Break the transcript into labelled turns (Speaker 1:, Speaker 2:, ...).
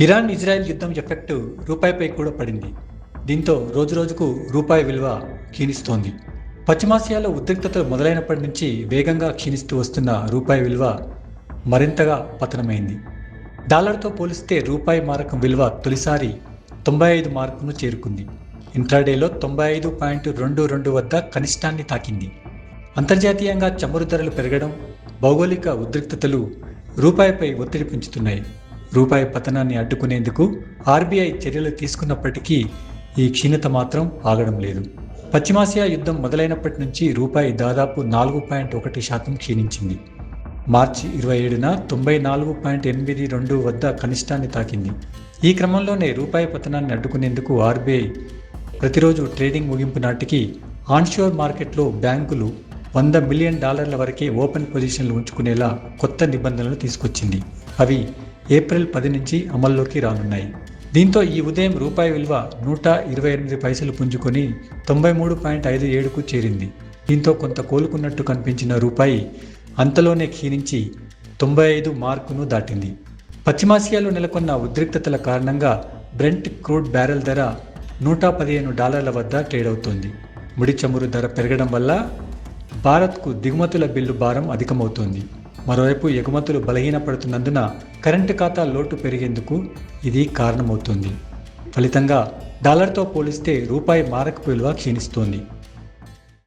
Speaker 1: Iran Israel యుద్ధం effect రూపాయిపై కూడా పడింది. దీంతో రోజురోజుకు రూపాయి విలువ క్షీణిస్తోంది. పశ్చిమాసియాలో ఉద్రిక్తతలు మొదలైనప్పటి నుంచి వేగంగా క్షీణిస్తూ వస్తున్న రూపాయి విలువ మరింతగా పతనమైంది. డాలర్తో పోలిస్తే రూపాయి మారకం విలువ తొలిసారి 95 మార్కును చేరుకుంది. ఇంట్రాడేలో 95.22 వద్ద కనిష్టాన్ని తాకింది. అంతర్జాతీయంగా చమురు ధరలు పెరగడం, భౌగోళిక ఉద్రిక్తతలు రూపాయిపై ఒత్తిడి పెంచుతున్నాయి. రూపాయి పతనాన్ని అడ్డుకునేందుకు ఆర్బీఐ చర్యలు తీసుకున్నప్పటికీ ఈ క్షీణత మాత్రం ఆగడం లేదు. పశ్చిమాసియా యుద్ధం మొదలైనప్పటి నుంచి రూపాయి దాదాపు 4.1% క్షీణించింది. మార్చి 27న 94.82 వద్ద కనిష్టాన్ని తాకింది. ఈ క్రమంలోనే రూపాయి పతనాన్ని అడ్డుకునేందుకు ఆర్బీఐ ప్రతిరోజు ట్రేడింగ్ ముగింపు నాటికి ఆన్షోర్ మార్కెట్లో బ్యాంకులు $100 మిలియన్ వరకే ఓపెన్ పొజిషన్లు ఉంచుకునేలా కొత్త నిబంధనలు తీసుకొచ్చింది. అవి ఏప్రిల్ 10 నుంచి అమల్లోకి రానున్నాయి. దీంతో ఈ ఉదయం రూపాయి విలువ 128 పైసలు పుంజుకొని 93.57కు చేరింది. దీంతో కొంత కోలుకున్నట్టు కనిపించిన రూపాయి అంతలోనే క్షీణించి 95 మార్కును దాటింది. పశ్చిమాసియాలో నెలకొన్న ఉద్రిక్తతల కారణంగా బ్రెంట్ క్రూడ్ బ్యారెల్ ధర $115 వద్ద ట్రేడ్ అవుతోంది. ముడి చమురు ధర పెరగడం వల్ల భారత్కు దిగుమతుల బిల్లు భారం అధికమవుతోంది. మరోవైపు ఎగుమతులు బలహీనపడుతున్నందున కరెంటు ఖాతా లోటు పెరిగేందుకు ఇది కారణమవుతోంది. ఫలితంగా డాలర్తో పోలిస్తే రూపాయి మారకపు విలువ క్షీణిస్తోంది.